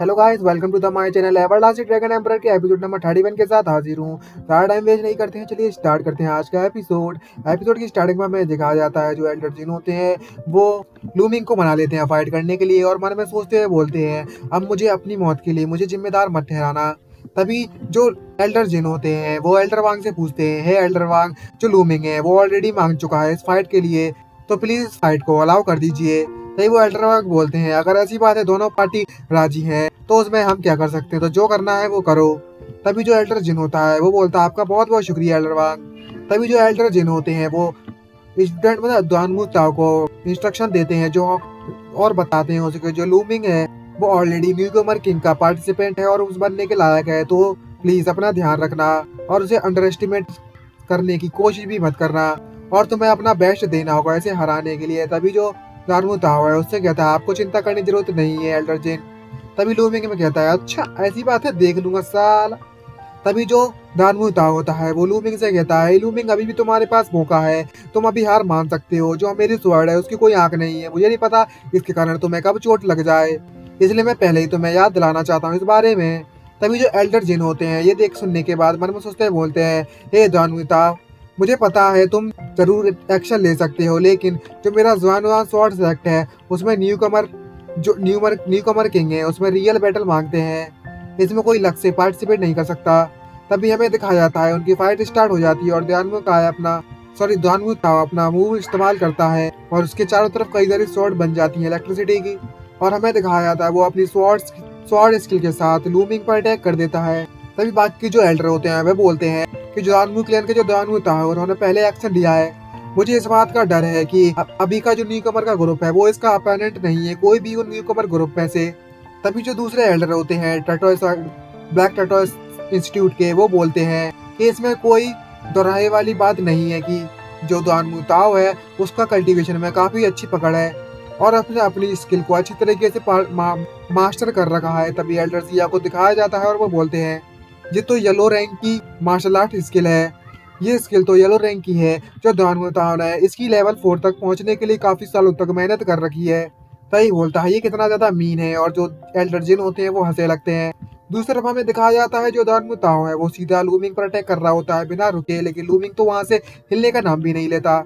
Hello guys, welcome to the my channel everlasting dragon emperor के episode number 31 के साथ हाजिर हूँ। ज़्यादा टाइम वेस्ट नहीं करते हैं, चलिए स्टार्ट करते हैं आज का एपिसोड की स्टार्टिंग में हमें दिखाया जाता है जो एल्डर जिन होते हैं वो लूमिंग को मना लेते हैं फाइट करने के लिए और मन में सोचते हुए बोलते हैं, अब मुझे अपनी मौत के लिए मुझे जिम्मेदार मत ठहराना। तभी जो एल्डर जिन होते हैं वो एल्डर वांग से पूछते हैं, हे एल्डर वांग, जो लूमिंग है वो ऑलरेडी मांग चुका है इस फाइट के लिए, तो प्लीज इस फाइट को अलाउ कर दीजिए। तभी वो एल्डर वांग बोलते हैं, अगर ऐसी बात है दोनों पार्टी राजी है तो उसमें हम क्या कर सकते हैं, तो जो करना है वो करो। तभी जो एल्डर जिन होता है वो बोलता है, आपका बहुत बहुत शुक्रिया एल्डर वांग। तभी जो एल्डर जिन होते हैं वो स्टूडेंट मतलब दुआनमू ताओ को इंस्ट्रक्शन देते हैं जो और बताते हैं उसके जो लूमिंग है वो ऑलरेडी न्यूकमर किंग का पार्टिसिपेंट है और उस बनने के लायक है, तो प्लीज अपना ध्यान रखना और उसे अंडर एस्टिमेट करने की कोशिश भी मत करना और तुम्हें अपना बेस्ट देना होगा इसे हराने के लिए। तभी जो दानमू ताओ है उससे कहता है, आपको चिंता करने की जरूरत नहीं है एल्डर जिन। तभी लूमिंग में कहता है, अच्छा ऐसी बात है, देख लूंगा साला। तभी जो दानमू ताओ होता है वो लूमिंग से कहता है, लूमिंग अभी भी तुम्हारे पास मौका है, तुम अभी हार मान सकते हो, जो मेरी स्वॉर्ड है उसकी कोई आंख नहीं है, मुझे नहीं पता इसके कारण तुम्हें कब चोट लग जाए, इसलिए मैं पहले ही तुम्हें याद दिलाना चाहता हूँ इस बारे में। तभी जो एल्डर जिन होते हैं ये देख सुनने के बाद मन में सोचते हैं, बोलते हैं, हे दानमू ताओ, मुझे पता है तुम जरूर एक्शन ले सकते हो, लेकिन जो मेरा जवान स्वॉर्ड सेलेक्ट है उसमें न्यू कमर किंग है, उसमें रियल बैटल मांगते हैं, इसमें कोई लक से पार्टिसिपेट नहीं कर सकता। तभी हमें दिखाया जाता है उनकी फाइट स्टार्ट हो जाती है और दानमू ताओ अपना मूव इस्तेमाल करता है और उसके चारों तरफ कई सारी स्वॉर्ड बन जाती है इलेक्ट्रिसिटी की, और हमें दिखाया जाता है वो अपनी स्वॉर्ड स्किल के साथ लूमिंग पर अटैक कर देता है। तभी बाकी जो एल्डर होते हैं वे बोलते हैं कि जो दानमू क्लैन के जो दानमू ताओ उन्होंने पहले एक्शन लिया है, मुझे इस बात का डर है कि अभी का जो न्यू कमर का ग्रुप है वो इसका अपोनेंट नहीं है, कोई भी उन न्यू कमर ग्रुप में से। तभी जो दूसरे एल्डर होते हैं ब्लैक टर्टोइस इंस्टीट्यूट के, वो बोलते हैं कि इसमें कोई दोहराए वाली बात नहीं है कि जो दानमू ताओ है उसका कल्टीवेशन में काफी अच्छी पकड़ है और अपने अपनी स्किल को अच्छी तरीके से मास्टर कर रखा है। तभी एल्डर सिया को दिखाया जाता है और वो बोलते हैं, ये तो येलो रैंक की मार्शल आर्ट स्किल है, ये स्किल तो येलो रैंक की है, जो दानमू ताओ ने इसकी लेवल 4 तक पहुंचने के लिए काफी सालों तक मेहनत कर रखी है। तभी बोलता है, ये कितना ज्यादा मीन है, और जो एल्डर जिन होते हैं वो हंसे लगते हैं। दूसरी तरफ हमें दिखाया जाता है जो दानमू ताओ है वो सीधा लूमिंग पर अटैक कर रहा होता है बिना रुके, लेकिन लूमिंग तो वहां से हिलने का नाम भी नहीं लेता।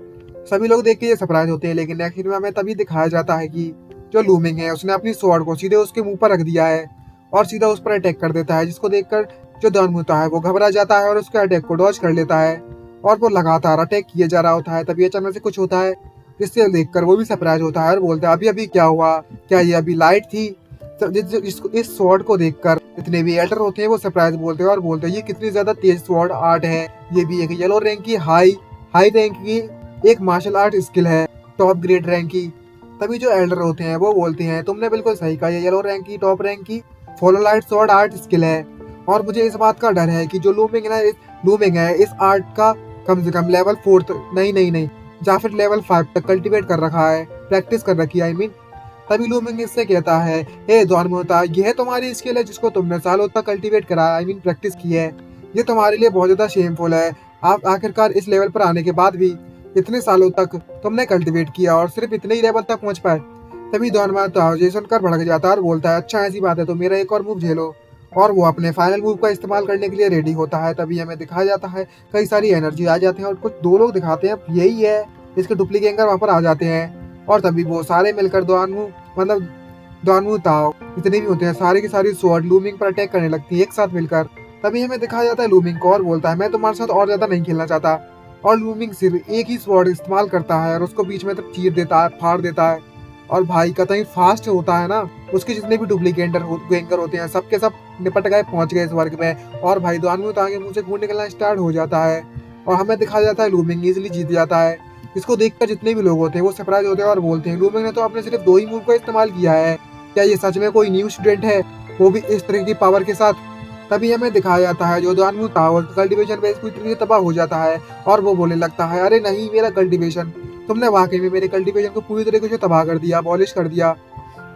सभी लोग देख के ये सरप्राइज होते हैं, लेकिन नेक्स्ट में हमें तभी दिखाया जाता है कि जो लूमिंग है उसने अपनी स्वॉर्ड को सीधे उसके मुंह पर रख दिया है और सीधा उस पर अटैक कर देता है, जिसको देखकर जो दानमू ताओ है वो घबरा जाता है और उसके अटैक को डॉज कर लेता है और वो लगातार अटैक किए जा रहा होता है। तभी अचानक से कुछ होता है जिससे देखकर वो भी सरप्राइज होता है और बोलता है, अभी अभी क्या हुआ, क्या ये अभी लाइट थी। तो इस स्वॉर्ड को देखकर जितने भी एल्डर होते हैं वो सरप्राइज बोलते हैं और बोलते हैं, ये कितनी ज्यादा तेज स्वॉर्ड आर्ट है, ये भी एक येलो रैंक की हाई हाई रैंक की एक मार्शल आर्ट स्किल है, टॉप ग्रेड रैंक की। तभी जो एल्डर होते हैं वो बोलते हैं, तुमने बिल्कुल सही कहा, ये येलो रैंक की टॉप रैंक की follow light sword art skill है, और मुझे इस बात का डर है कि जो लूमिंग है इस आर्ट का कम से कम लेवल 4 नहीं या फिर लेवल 5 तक कल्टीवेट कर रखा है, प्रैक्टिस कर रखी है, आई मीन। तभी लूमिंग इससे कहता है, हे दानमू ताओ, यह तुम्हारी स्किल है जिसको तुमने सालों तक कल्टीवेट करा, आई मीन प्रैक्टिस की है, ये तुम्हारे लिए बहुत ज्यादा शेमफुल है, आप आखिरकार इस लेवल पर आने के बाद भी इतने सालों तक तुमने कल्टीवेट किया और सिर्फ इतने ही लेवल तक पहुंच पाए। तभी दानमू ताओ ये सुनकर भड़क जाता है और बोलता है, अच्छा ऐसी बात है तो मेरा एक और मूव झेलो, और वो अपने फाइनल मूव का इस्तेमाल करने के लिए रेडी होता है। तभी हमें दिखाया जाता है कई सारी एनर्जी आ जाते हैं और कुछ दो लोग दिखाते हैं यही है, इसके डुप्लीकेटर वहां पर आ जाते हैं और तभी वो सारे मिलकर दानमू ताओ जितने भी होते हैं सारे की सारी स्वॉर्ड लूमिंग पर अटैक करने लगती है एक साथ मिलकर। तभी हमें दिखाया जाता है लूमिंग को और बोलता है, मैं तुम्हारे साथ और ज्यादा नहीं खेलना चाहता, और लूमिंग सिर्फ एक ही स्वॉर्ड इस्तेमाल करता है और उसको बीच में तक चीर देता है, फाड़ देता है, और भाई कतई फास्ट होता है ना, उसके जितने भी डुप्लीकेटर गैंगर होते हैं सबके सब निपट गए, पहुंच गए इस वर्ग में, और भाई दानमू ताओ के मुंह से खून निकलना स्टार्ट हो जाता है और हमें दिखाया जाता है लूमिंग इजिली जीत जाता है। इसको देखकर जितने भी लोग होते हैं वो सरप्राइज होते हैं और बोलते हैं, लूमिंग ने तो अपने सिर्फ 2 ही मूव का इस्तेमाल किया है, क्या ये सच में कोई न्यू स्टूडेंट है, वो भी इस तरह की पावर के साथ। तभी हमें दिखाया जाता है जो दानमू ताओ कल्टीवेशन बेस पूरी तरीके से तबाह हो जाता है और वो बोलने लगता है, अरे नहीं मेरा कल्टीवेशन, तुमने वाकई में मेरे कल्टीवेशन को पूरी तरीके से तबाह कर दिया, अबॉलिश कर दिया।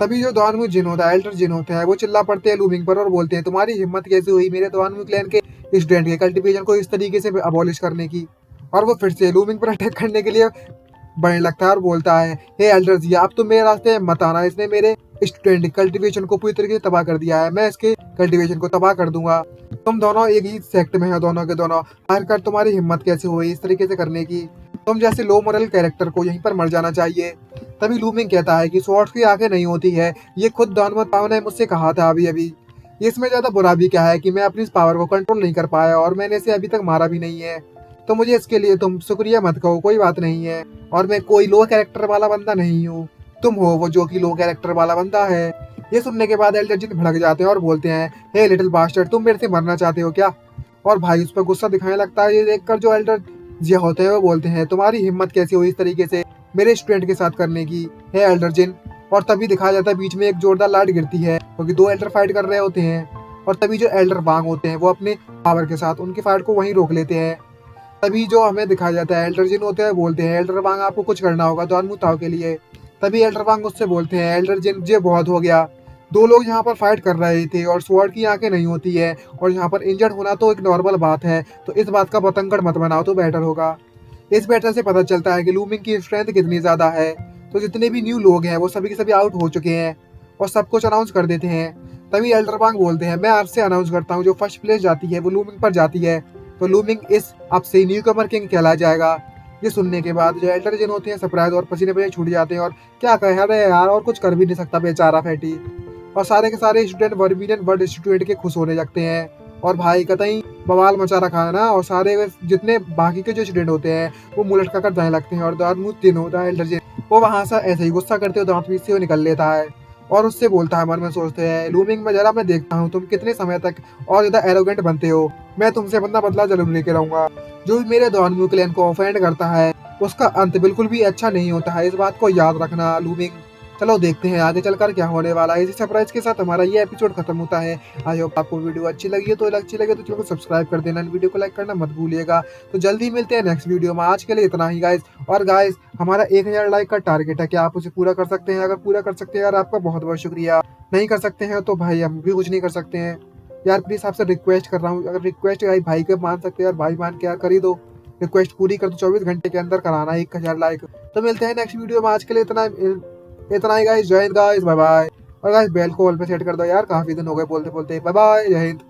तभी जो दानमू जिन होता है, एल्डर जिन होता है, वो चिल्ला पड़ते हैं लूमिंग पर और बोलते हैं, तुम्हारी हिम्मत कैसे हुई मेरे दानमू क्लैन के स्टूडेंट के कल्टीवेशन को इस तरीके से अबॉलिश करने की, और वो फिर से लूमिंग पर अटैक करने के लिए बढ़ने लगता है और बोलता है, हे एल्डर जी, आप तो मेरे रास्ते में मत आना, इसने मेरे स्टूडेंट कल्टीवेशन को पूरी तरीके से तबाह कर दिया है, मैं इसके कल्टीवेशन को तबाह कर दूंगा। तुम दोनों एक ही सेक्ट में हो, दोनों के दोनों। आखिरकार तुम्हारी हिम्मत कैसे हुई इस तरीके से करने की? तुम जैसे लो मोरल कैरेक्टर को यहीं पर मर जाना चाहिए। तभी लूमिंग कहता है कि स्वॉर्ड्स की आंखें नहीं होती है, ये खुद डॉनमन पाव ने मुझसे कहा था अभी अभी। इसमें ज्यादा बुरा भी क्या है कि मैं अपनी इस पावर को कंट्रोल नहीं कर पाया और मैंने इसे अभी तक मारा भी नहीं है। तो मुझे इसके लिए तुम शुक्रिया मत कहो, कोई बात नहीं है। और मैं कोई लो कैरेक्टर वाला बंदा नहीं हूँ, तुम हो वो जो कि लो कैरेक्टर वाला बंदा है। ये सुनने के बाद एल्डर जिन भड़क जाते हैं और बोलते हैं, हे लिटिल बास्टर्ड, तुम मेरे से मरना चाहते हो क्या? और भाई उस पर गुस्सा दिखाने लगता है। ये देखकर जो एल्डर जिया होते हैं वो बोलते हैं, तुम्हारी हिम्मत कैसी हुई इस तरीके से मेरे स्टूडेंट के साथ करने की, हे एल्डर जिन। और तभी दिखाया जाता है बीच में एक जोरदार लाइट गिरती है क्योंकि दो एल्डर फाइट कर रहे होते हैं। और तभी जो एल्डर बांग होते हैं वो अपने पावर के साथ उनकी फाइट को वहीं रोक लेते हैं। तभी जो हमें दिखाया जाता है एल्डर जिन होते हैं बोलते हैं, एल्डर वांग आपको कुछ करना होगा दानमुताव के लिए। तभी एल्डर वांग उससे बोलते हैं, एल्डर जिन ये बहुत हो गया, दो लोग यहाँ पर फाइट कर रहे थे और स्वॉर्ड की आंखें नहीं होती है और यहाँ पर इंजर्ड होना तो एक नॉर्मल बात है, तो इस बात का बतंगड़ मत बनाओ तो बेटर होगा। इस बैटल से पता चलता है कि लूमिंग की स्ट्रेंथ कितनी ज्यादा है। तो जितने भी न्यू लोग हैं वो सभी के सभी आउट हो चुके हैं और सब कुछ अनाउंस कर देते हैं। तभी एल्डर वांग बोलते हैं, मैं आज से अनाउंस करता हूँ जो फर्स्ट प्लेस जाती है वो लूमिंग पर जाती है, तो लूमिंग इस अब से न्यू कमर किंग कहलाया जाएगा। ये सुनने के बाद जो एल्डर जिन होते हैं सरप्राइज और पसीने पसीने छूट जाते हैं और क्या कहे, अरे यार और कुछ कर भी नहीं सकता बेचारा फैटी। और सारे के सारे स्टूडेंट वर्बिनियन वर्ल्ड इंस्टीट्यूट के खुश होने लगते हैं और भाई कतई बवाल मचा रखा है ना। और सारे जितने बाकी के जो स्टूडेंट होते हैं वो मुंह लटका कर जाने लगते हैं और दादमुत जिन होता है एल्डर जिन, वो वहां से ऐसे ही गुस्सा करते हुए दांत पीस से वो निकल लेता है और उससे बोलता है, मन में सोचते हैं, लूमिंग में जरा मैं देखता हूँ तुम कितने समय तक और ज्यादा एरोगेंट बनते हो, मैं तुमसे बंदा बदला जरूर लेके रहूंगा। जो भी मेरे दानमू क्लैन को ऑफेंड करता है उसका अंत बिल्कुल भी अच्छा नहीं होता है, इस बात को याद रखना लूमिंग। चलो देखते हैं आगे चलकर क्या होने वाला है। इसी सरप्राइज के साथ हमारा ये एपिसोड खत्म होता है। आई होप आपको वीडियो अच्छी लगी है, तो चैनल को सब्सक्राइब कर देना, वीडियो को लाइक करना मत भूलिएगा। तो जल्दी मिलते हैं नेक्स्ट वीडियो में, आज के लिए इतना ही गाइस। और गाइस हमारा 1000 लाइक का टारगेट है, क्या आप उसे पूरा कर सकते हैं? अगर पूरा कर सकते हैं यार आपका बहुत बहुत शुक्रिया, नहीं कर सकते हैं तो भाई हम भी कुछ नहीं कर सकते हैं। यार प्लीज आपसे रिक्वेस्ट कर रहा हूँ, अगर रिक्वेस्ट भाई के मान सकते हैं यार, भाई मान के यार कर ही दो, रिक्वेस्ट पूरी कर दो, 24 घंटे के अंदर कराना है 1000 लाइक। तो मिलते हैं नेक्स्ट वीडियो में, आज के लिए इतना ही गाइस। जय हिंद गाइस, बाय बाय। और गाइस बेल को ऑल पे सेट कर दो यार, काफी दिन हो गए बोलते बोलते। बाय बाय, जय हिंद।